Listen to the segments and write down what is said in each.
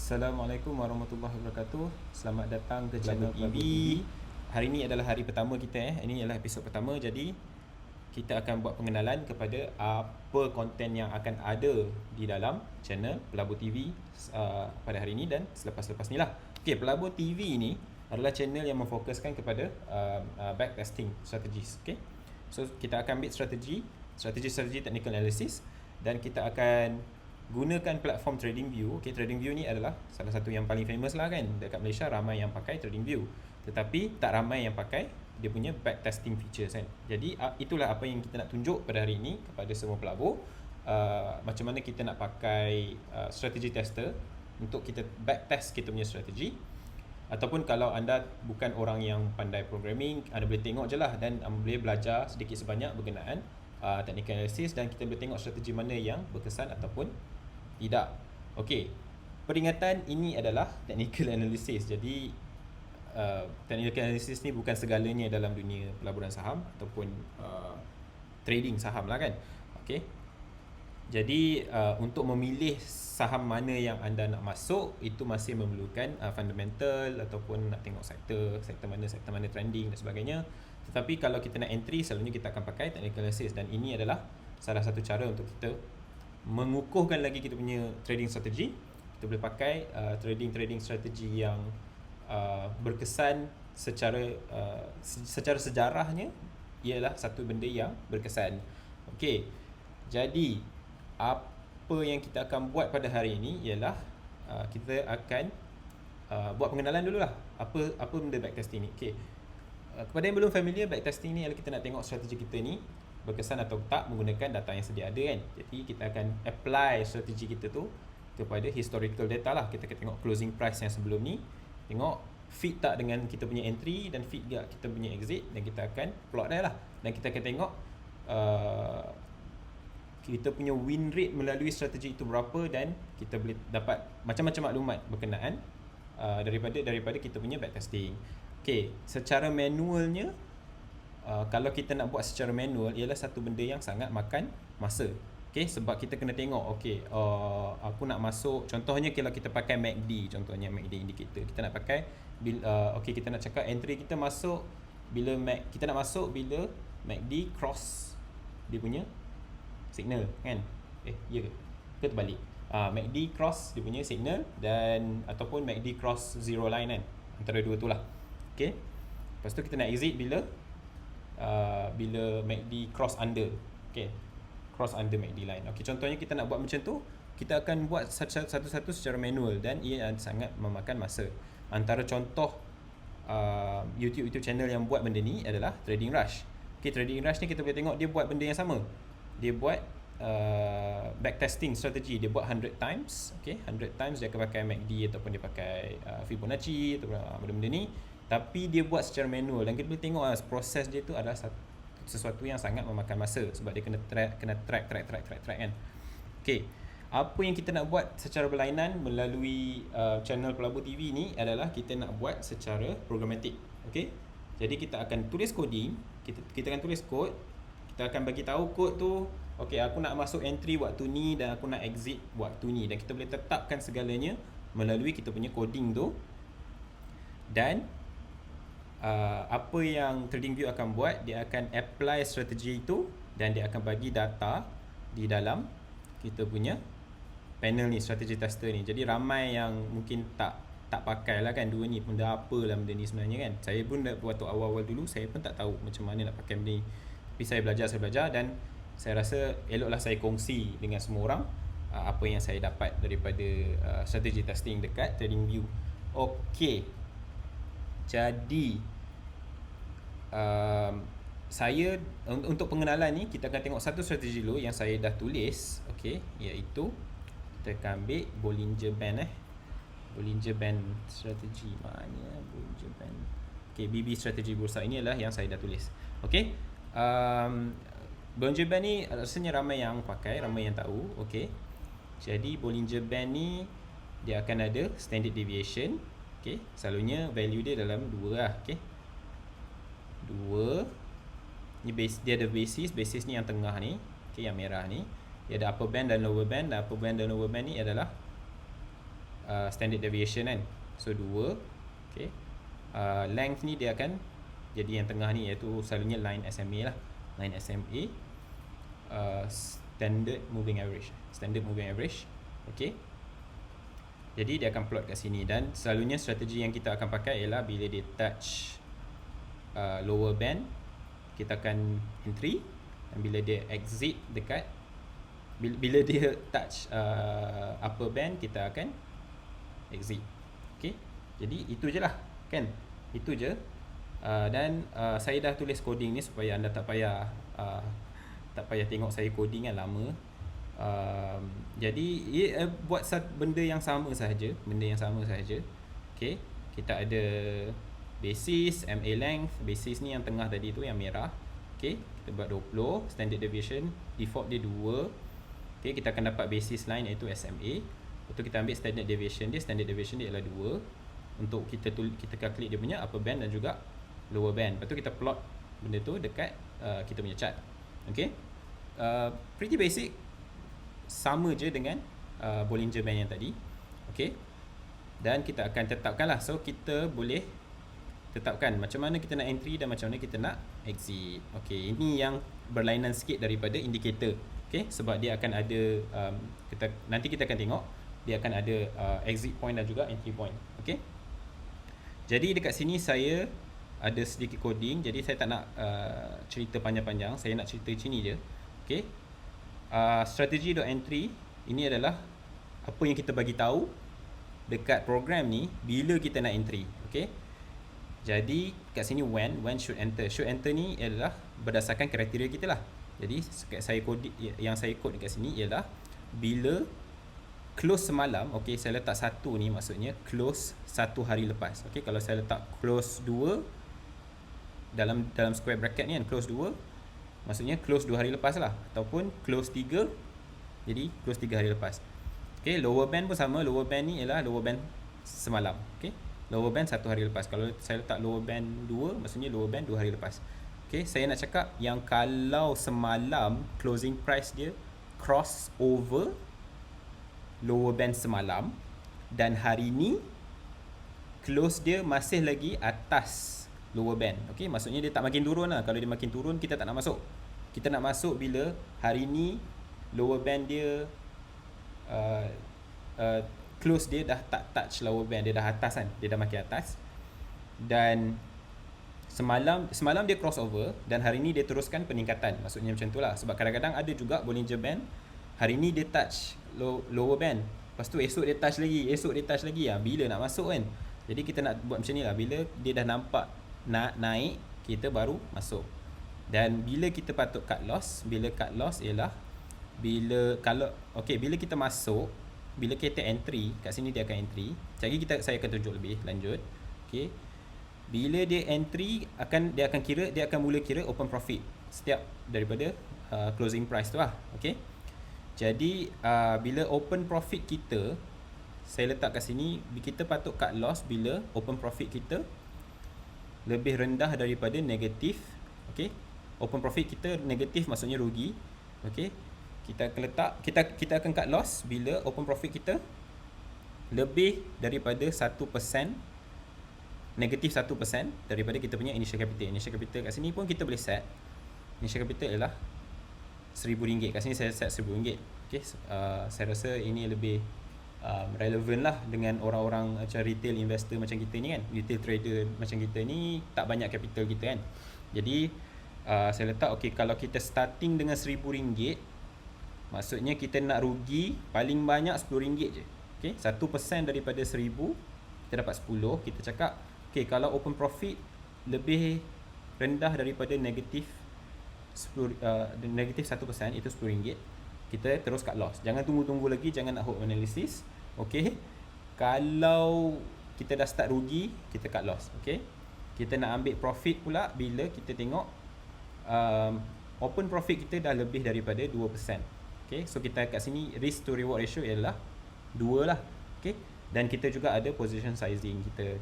Assalamualaikum warahmatullahi wabarakatuh. Selamat datang ke channel TV. Hari ini adalah hari pertama kita. Ini adalah episod pertama. Jadi kita akan buat pengenalan kepada apa konten yang akan ada di dalam channel Pelabur TV pada hari ini dan selepas-lepas ni lah. Okay, Pelabur TV ni adalah channel yang memfokuskan kepada backtesting strategies. Okay, so kita akan ambil strategi technical analysis dan kita akan gunakan platform TradingView. Okay, TradingView ni adalah salah satu yang paling famous lah kan. Dekat Malaysia ramai yang pakai TradingView, tetapi tak ramai yang pakai dia punya backtesting features kan. Jadi itulah apa yang kita nak tunjuk pada hari ini kepada semua pelabur, macam mana kita nak pakai strategy tester untuk kita backtest kita punya strategi. Ataupun kalau anda bukan orang yang pandai programming, anda boleh tengok je lah dan boleh belajar sedikit sebanyak berkenaan technical analysis, dan kita boleh tengok strategi mana yang berkesan ataupun tidak. Okey, peringatan ini adalah technical analysis. Jadi technical analysis ni bukan segalanya dalam dunia pelaburan saham ataupun trading saham lah kan. Okey, jadi untuk memilih saham mana yang anda nak masuk, itu masih memerlukan fundamental ataupun nak tengok sektor mana trending dan sebagainya. Tetapi kalau kita nak entry, selalunya kita akan pakai technical analysis, dan ini adalah salah satu cara untuk kita mengukuhkan lagi kita punya trading strategi. Kita boleh pakai trading strategi yang berkesan secara sejarahnya, ialah satu benda yang berkesan. Okey, jadi apa yang kita akan buat pada hari ini ialah kita akan buat pengenalan dululah apa benda backtesting ni. Okey, kepada yang belum familiar, backtesting ni adalah kita nak tengok strategi kita ni berkesan atau tak menggunakan data yang sedia ada kan. Jadi kita akan apply strategi kita tu kepada historical data lah. Kita akan tengok closing price yang sebelum ni, tengok fit tak dengan kita punya entry dan fit tak kita punya exit, dan kita akan plot dia lah. Dan kita akan tengok kita punya win rate melalui strategi itu berapa, dan kita boleh dapat macam-macam maklumat berkenaan daripada kita punya backtesting. Okay, secara manualnya, kalau kita nak buat secara manual, ialah satu benda yang sangat makan masa. Okay, sebab kita kena tengok, okay, aku nak masuk, contohnya kalau kita pakai MACD, contohnya MACD indicator, kita nak pakai, okay, kita nak cakap entry kita masuk bila kita nak masuk bila MACD cross dia punya signal kan. Ya ke terbalik? MACD cross dia punya signal, dan ataupun MACD cross zero line kan, antara dua tu lah. Okay, lepas tu kita nak exit bila MACD cross under. Okay, cross under MACD line. Okay, contohnya kita nak buat macam tu, kita akan buat satu-satu secara manual, dan ia sangat memakan masa. Antara contoh YouTube channel yang buat benda ni adalah Trading Rush. Okay, Trading Rush ni kita boleh tengok dia buat benda yang sama. Dia buat backtesting strategi, dia buat 100 times. Okay, 100 times dia akan pakai MACD ataupun dia pakai Fibonacci atau benda-benda ni, tapi dia buat secara manual, dan kita boleh tengok proses dia tu adalah sesuatu yang sangat memakan masa, sebab dia kena track kan. Okay, apa yang kita nak buat secara berlainan melalui channel Pelabur TV ni adalah kita nak buat secara programatik. Okay, jadi kita akan tulis coding, kita akan tulis kod, kita akan bagi tahu kod tu, okay, aku nak masuk entry waktu ni dan aku nak exit waktu ni, dan kita boleh tetapkan segalanya melalui kita punya coding tu. Dan apa yang TradingView akan buat, dia akan apply strategi itu, dan dia akan bagi data di dalam kita punya panel ni, strategi tester ni. Jadi ramai yang mungkin tak pakai lah kan dua ni, benda apa lah benda ni sebenarnya kan. Saya pun waktu awal-awal dulu, saya pun tak tahu macam mana nak pakai benda ni, tapi saya belajar, dan saya rasa eloklah saya kongsi dengan semua orang apa yang saya dapat daripada strategi testing dekat TradingView. Okey, jadi saya untuk pengenalan ni, kita akan tengok satu strategi dulu yang saya dah tulis. Okey, iaitu kita akan ambil Bollinger Band Bollinger Band strategi, mana Bollinger Band. Okey, BB strategi bursa ini adalah yang saya dah tulis. Okey, Bollinger Band ni rasanya ramai yang pakai, ramai yang tahu. Okey, jadi Bollinger Band ni dia akan ada standard deviation. Okey, selalunya value dia dalam 2 lah. Okey, 2 ni dia ada basis ni yang tengah ni. Okey, yang merah ni dia ada upper band dan lower band, dan upper band dan lower band ni adalah standard deviation kan. So 2. Okay. Length ni dia akan jadi yang tengah ni, iaitu selalunya line SMA lah. Line SMA, standard moving average. Okay. Jadi dia akan plot kat sini, dan selalunya strategi yang kita akan pakai ialah bila dia touch lower band, kita akan entry, dan bila dia exit dekat, bila dia touch upper band, kita akan exit. Okay. Jadi itu je lah kan. Itu je. Dan saya dah tulis coding ni supaya anda tak payah tengok saya coding kan lama. Jadi buat benda yang sama sahaja. Okay. Kita ada basis, MA length. Basis ni yang tengah tadi tu, yang merah. Okay. Kita buat 20. Standard deviation default dia 2. Okay. Kita akan dapat basis line iaitu SMA. Lepas tu kita ambil standard deviation dia. Standard deviation dia ialah 2. Untuk kita calculate dia punya upper band dan juga lower band. Lepas tu kita plot benda tu dekat kita punya chart. Okay. Pretty basic. Sama je dengan Bollinger Band yang tadi. Okay. Dan kita akan tetapkan lah. So kita boleh tetapkan macam mana kita nak entry dan macam mana kita nak exit. Okay. Ini yang berlainan sikit daripada indicator. Okay. Sebab dia akan ada nanti kita akan tengok dia akan ada exit point dan juga entry point. Okay. Jadi dekat sini saya ada sedikit coding. Jadi saya tak nak cerita panjang-panjang. Saya nak cerita sini je. Okay. Strategy.entry ini adalah apa yang kita bagi tahu dekat program ni bila kita nak entry. Okay. Jadi kat sini when should enter. Should enter ni adalah berdasarkan kriteria kita lah. Jadi yang saya code dekat sini ialah bila close semalam. Okay, saya letak 1 ni maksudnya close 1 hari lepas. Okay, kalau saya letak close 2 dalam square bracket ni kan, close 2 maksudnya close 2 hari lepas lah, ataupun close 3 jadi close 3 hari lepas. Okay, lower band pun sama. Lower band ni ialah lower band semalam. Okay, lower band 1 hari lepas. Kalau saya letak lower band 2 maksudnya lower band 2 hari lepas. Okay, saya nak cakap yang kalau semalam closing price dia cross over lower band semalam dan hari ni close dia masih lagi atas lower band. Okay, maksudnya dia tak makin turun lah. Kalau dia makin turun, kita tak nak masuk. Kita nak masuk bila hari ni lower band dia close dia dah tak touch lower band, dia dah atas kan, dia dah makin atas. Dan semalam dia crossover dan hari ni dia teruskan peningkatan. Maksudnya macam tu lah. Sebab kadang-kadang ada juga Bollinger Band, hari ni dia touch lower band, lepas tu esok dia touch lagi, bila nak masuk kan. Jadi kita nak buat macam ni lah. Bila dia dah nampak naik, kita baru masuk. Dan bila kita patut cut loss, ialah bila kita masuk, bila kita entry, kat sini dia akan entry. Sekejap lagi saya akan tunjuk lebih lanjut. Okay. Bila dia entry, dia akan mula kira open profit setiap daripada closing price tu lah. Okay. Jadi bila open profit kita, saya letak kat sini, kita patut cut loss bila open profit kita lebih rendah daripada negatif. Okay. Open profit kita negatif maksudnya rugi. Okay. Kita akan cut loss bila open profit kita lebih daripada 1%, negatif 1% daripada kita punya initial capital. Initial capital kat sini pun kita boleh set. Initial capital ialah RM1,000. Kat sini saya set RM1,000. Okay. Saya rasa ini lebih relevan lah dengan orang-orang macam retail investor macam kita ni kan. Retail trader macam kita ni tak banyak capital kita kan. Jadi saya letak okay, kalau kita starting dengan RM1,000, maksudnya kita nak rugi paling banyak RM10 je. Okay. 1% daripada 1,000 kita dapat 10. Kita cakap okay, kalau open profit lebih rendah daripada negatif 1%, itu RM10, kita terus cut loss. Jangan tunggu-tunggu lagi, jangan nak hold analysis. Okay. Kalau kita dah start rugi, kita cut loss. Okay. Kita nak ambil profit pula bila kita tengok open profit kita dah lebih daripada 2%. Okay. So kita kat sini risk to reward ratio ialah 2 lah. Okay. Dan kita juga ada position sizing. Kita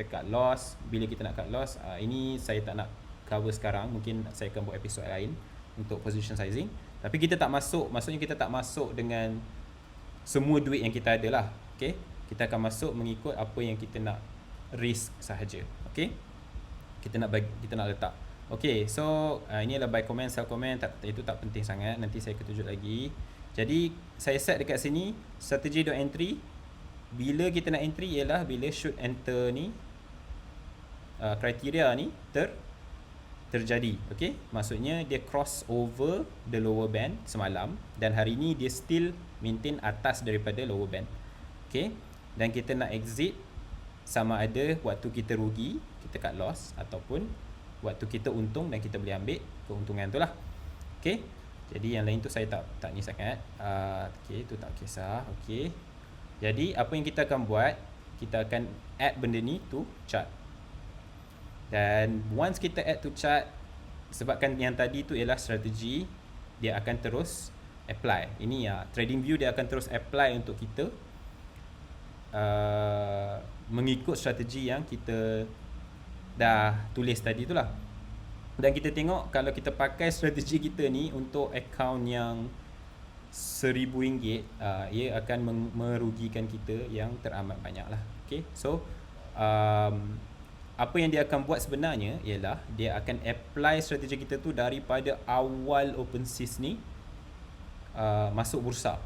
cut loss. Bila kita nak cut loss, ini saya tak nak cover sekarang. Mungkin saya akan buat episod lain untuk position sizing. Tapi kita tak masuk, maksudnya kita tak masuk dengan semua duit yang kita ada lah. Okay. Kita akan masuk mengikut apa yang kita nak risk sahaja. Okay, kita nak letak. Okay, so ini adalah buy comment, sell comment. Itu tak penting sangat, nanti saya akan tunjuk lagi. Jadi saya set dekat sini strategy.entry. Bila kita nak entry ialah bila should enter ni, kriteria ni terjadi. Okay, maksudnya dia cross over the lower band semalam, dan hari ni dia still maintain atas daripada lower band. Okay, dan kita nak exit sama ada waktu kita rugi, kita cut loss, ataupun waktu kita untung dan kita boleh ambil keuntungan tu lah. Okay, jadi yang lain tu saya tak ni sangat. Okay, tu tak kisah. Okay, jadi apa yang kita akan buat, kita akan add benda ni to chart. Dan once kita add to chart, sebabkan yang tadi tu ialah strategi, dia akan terus apply. Ini ya, trading view dia akan terus apply untuk kita mengikut strategi yang kita dah tulis tadi tu lah. Dan kita tengok kalau kita pakai strategi kita ni untuk account yang RM1,000, ia akan merugikan kita yang teramat banyak lah. Okay, so apa yang dia akan buat sebenarnya ialah dia akan apply strategi kita tu daripada awal OpenSea ni masuk bursa.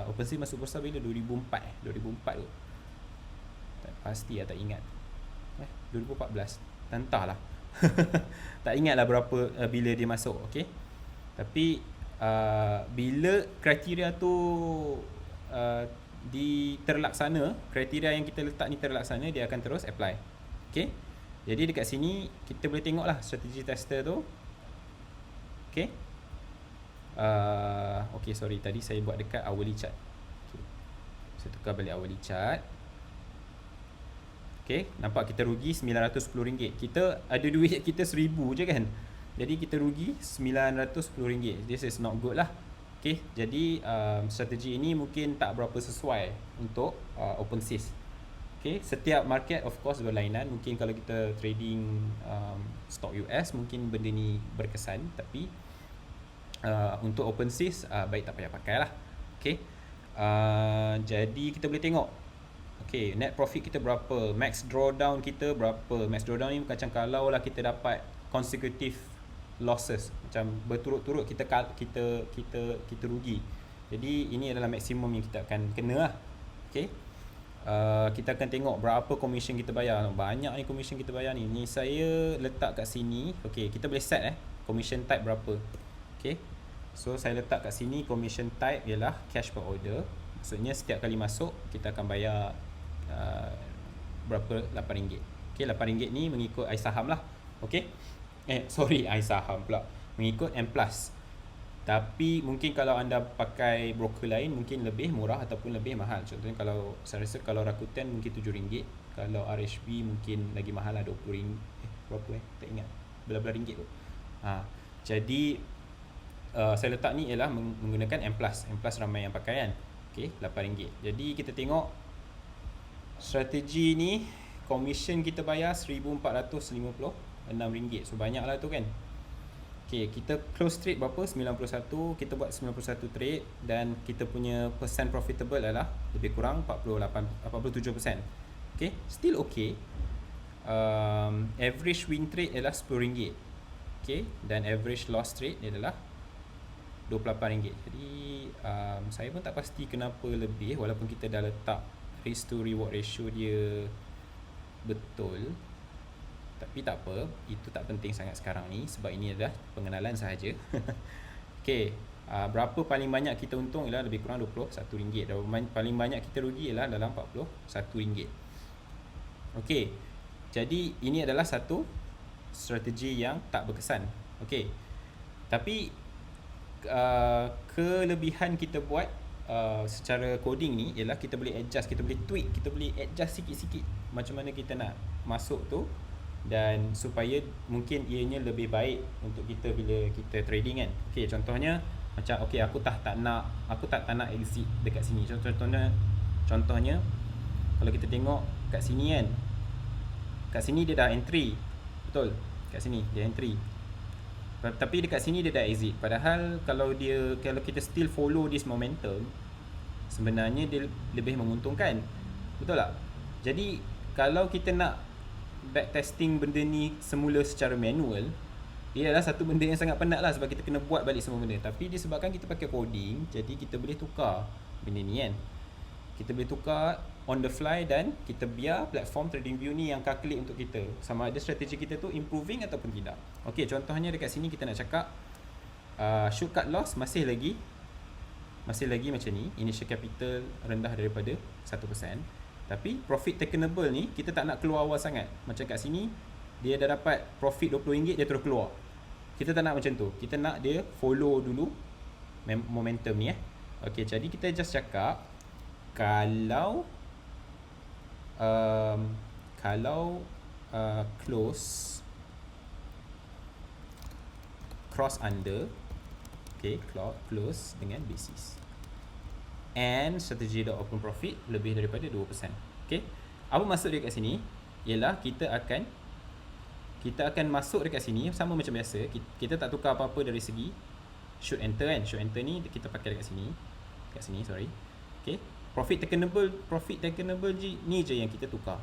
OpenSea masuk bursa bila? 2004 tu. Tak pasti tak ingat. 2014. Entahlah. Tak ingatlah berapa bila dia masuk. Okay, tapi bila kriteria tu terlaksana, kriteria yang kita letak ni terlaksana, dia akan terus apply. Okay, jadi dekat sini kita boleh tengok lah strategi tester tu. Okay, okay, sorry, tadi saya buat dekat hourly chart. Okay, saya tukar balik hourly chart. Okay, nampak kita rugi RM910. Kita ada duit kita RM1,000 je kan, jadi kita rugi RM910. This is not good lah. Okay, jadi strategi ini mungkin tak berapa sesuai untuk OpenSea. Okay, setiap market of course berlainan. Mungkin kalau kita trading stock US, mungkin benda ni berkesan, tapi untuk OpenSea baik tak payah pakai lah. Okay, jadi kita boleh tengok. Okay, net profit kita berapa, max drawdown kita berapa. Max drawdown ni macam kalau lah kita dapat consecutive losses, macam berturut-turut kita rugi. Jadi ini adalah maksimum yang kita akan kena lah. Okay, kita akan tengok berapa commission kita bayar. Banyak ni commission kita bayar ni. Ni saya letak kat sini. Okay, kita boleh set commission type berapa. Okay, so saya letak kat sini commission type ialah cash per order. Maksudnya setiap kali masuk kita akan bayar berapa? RM8. Okay, RM8 ni mengikut iSaham lah. Okay, sorry, iSaham pula, mengikut M+. Tapi mungkin kalau anda pakai broker lain mungkin lebih murah ataupun lebih mahal. Contohnya kalau saya rasa kalau Rakuten mungkin RM7, kalau RHB mungkin lagi mahal lah, RM20. Berapa tak ingat, belah-belah ringgit tu. Jadi saya letak ni ialah menggunakan M+. M+ ramai yang pakai kan. Okay, RM8. Jadi kita tengok strategi ni, commission kita bayar RM1,456. So banyak lah tu kan. Okay, kita close trade berapa? 91. Kita buat 91 trade dan kita punya percent profitable adalah lebih kurang 47%. Okay, still okay. Average win trade adalah RM10. Okay, dan average loss trade adalah RM28. Jadi saya pun tak pasti kenapa lebih, walaupun kita dah letak risk to reward ratio dia betul. Tapi tak apa, itu tak penting sangat sekarang ni, sebab ini adalah pengenalan sahaja. Okay, berapa paling banyak kita untung ialah lebih kurang RM21. Dan paling banyak kita rugi ialah dalam RM41. Okay, jadi ini adalah satu strategi yang tak berkesan. Okay, tapi kelebihan kita buat secara coding ni ialah kita boleh adjust, kita boleh tweak, kita boleh adjust sikit-sikit macam mana kita nak masuk tu, dan supaya mungkin ianya lebih baik untuk kita bila kita trading kan. Okay, contohnya macam okay, aku tak nak exit dekat sini. Contohnya kalau kita tengok kat sini kan, kat sini dia dah entry, betul, kat sini dia entry, tapi dekat sini dia dah exit. Padahal kalau kita still follow this momentum, sebenarnya dia lebih menguntungkan. Betul tak? Jadi kalau kita nak backtesting benda ni semula secara manual, dia adalah satu benda yang sangat penat lah, sebab kita kena buat balik semua benda. Tapi disebabkan kita pakai coding, jadi kita boleh tukar benda ni kan. Kita boleh tukar on the fly dan kita biar platform TradingView ni yang calculate untuk kita sama ada strategi kita tu improving ataupun tidak. Okey, contohnya dekat sini kita nak cakap should cut loss masih lagi macam ni, initial capital rendah daripada 1%. Tapi profit takenable ni kita tak nak keluar awal sangat. Macam kat sini dia dah dapat profit RM20, dia terus keluar. Kita tak nak macam tu. Kita nak dia follow dulu momentum ni Okey, jadi kita just cakap kalau close cross under, okay, close dengan basis and strategi the open profit lebih daripada 2%. Okay, apa maksud dia kat sini ialah kita akan masuk dekat sini sama macam biasa. Kita tak tukar apa-apa dari segi should enter kan. Should enter ni kita pakai dekat sini, sorry. Okay, profit takenable ni je yang kita tukar.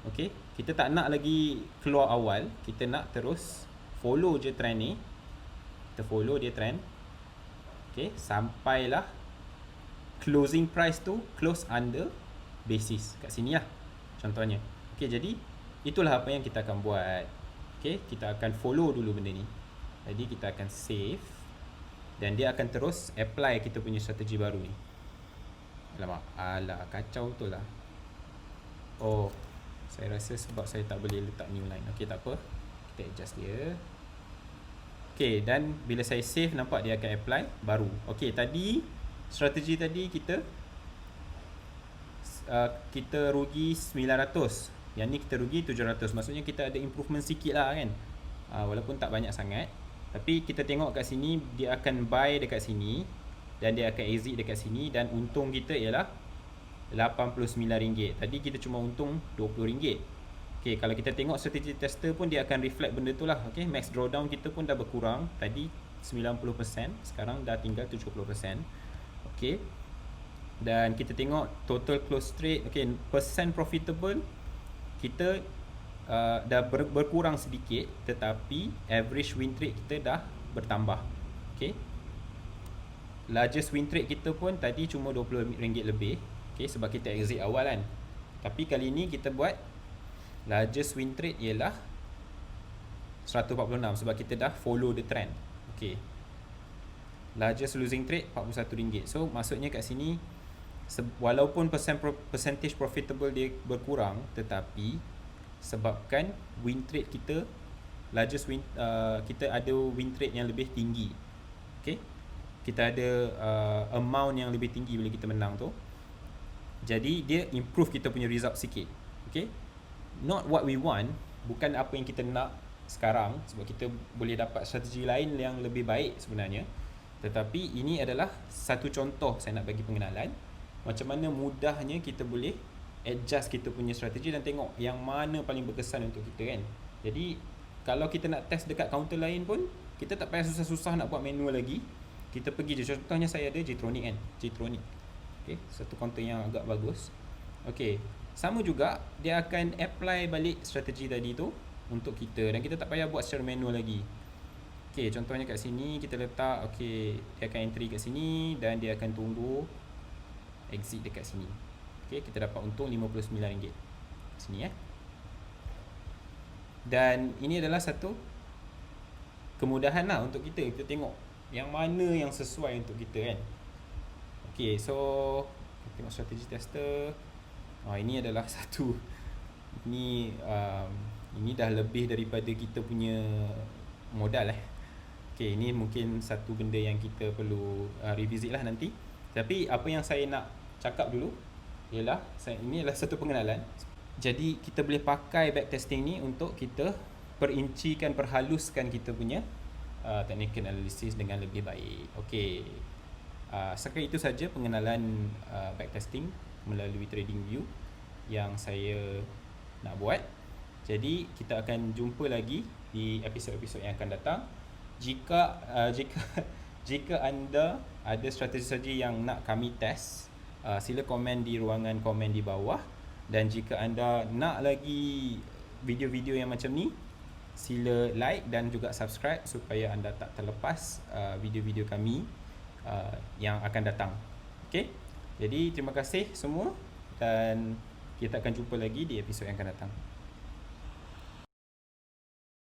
Okay, kita tak nak lagi keluar awal, kita nak terus follow je trend ni. Kita follow dia trend, okay, sampailah closing price tu close under basis kat sini lah contohnya. Okay, jadi itulah apa yang kita akan buat. Okay, kita akan follow dulu benda ni. Jadi kita akan save dan dia akan terus apply kita punya strategi baru ni. Alah, kacau betul lah. Oh, saya rasa sebab saya tak boleh letak new line. Okay, tak apa, kita adjust dia. Okay, dan bila saya save nampak dia akan apply baru. Okay, tadi strategi tadi kita rugi 900. Yang ni kita rugi 700. Maksudnya kita ada improvement sikit lah kan. Walaupun tak banyak sangat. Tapi kita tengok kat sini dia akan buy dekat sini dan dia akan exit dekat sini dan untung kita ialah RM89. Tadi kita cuma untung RM20. Okay, kalau kita tengok strategi tester pun dia akan reflect benda tu lah. Okay, max drawdown kita pun dah berkurang. Tadi 90%, sekarang dah tinggal 70%. Okay, dan kita tengok total close trade. Okay, percent profitable kita dah berkurang sedikit, tetapi average win trade kita dah bertambah. Okay, largest win trade kita pun tadi cuma RM20 lebih. Okay, sebab kita exit awal kan. Tapi kali ni kita buat largest win trade ialah 146 sebab kita dah follow the trend. Okay, largest losing trade RM41. So maksudnya kat sini walaupun percentage profitable dia berkurang, tetapi sebabkan win trade kita kita ada win trade yang lebih tinggi. Okay, kita ada amount yang lebih tinggi bila kita menang tu. Jadi dia improve kita punya result sikit. Okay, not what we want, bukan apa yang kita nak sekarang, sebab kita boleh dapat strategi lain yang lebih baik sebenarnya. Tetapi ini adalah satu contoh saya nak bagi pengenalan macam mana mudahnya kita boleh adjust kita punya strategi dan tengok yang mana paling berkesan untuk kita kan. Jadi kalau kita nak test dekat counter lain pun kita tak payah susah-susah nak buat manual lagi. Kita pergi je. Contohnya saya ada Jtronic kan. Jtronic. Okay, satu counter yang agak bagus. Okay, sama juga dia akan apply balik strategi tadi tu untuk kita dan kita tak payah buat secara manual lagi. Okay, contohnya kat sini kita letak, okay, dia akan entry kat sini dan dia akan tunggu exit dekat sini. Okay, kita dapat untung RM59 sini dan ini adalah satu kemudahan lah untuk kita. Kita tengok yang mana yang sesuai untuk kita kan. Okay, so kita tengok strategi tester. Ini adalah satu, ini dah lebih daripada kita punya modal Okay, ini mungkin satu benda yang kita perlu revisit lah nanti. Tapi apa yang saya nak cakap dulu ialah ini adalah satu pengenalan. Jadi kita boleh pakai backtesting ni untuk kita perincikan, perhaluskan kita punya technical analysis dengan lebih baik. Okey, sekarang itu saja pengenalan backtesting melalui TradingView yang saya nak buat. Jadi kita akan jumpa lagi di episod-episod yang akan datang. Jika anda ada strategi-strategi yang nak kami test, sila komen di ruangan komen di bawah Dan jika anda nak lagi video-video yang macam ni, sila like dan juga subscribe supaya anda tak terlepas video-video kami yang akan datang. Okay? Jadi terima kasih semua dan kita akan jumpa lagi di episod yang akan datang.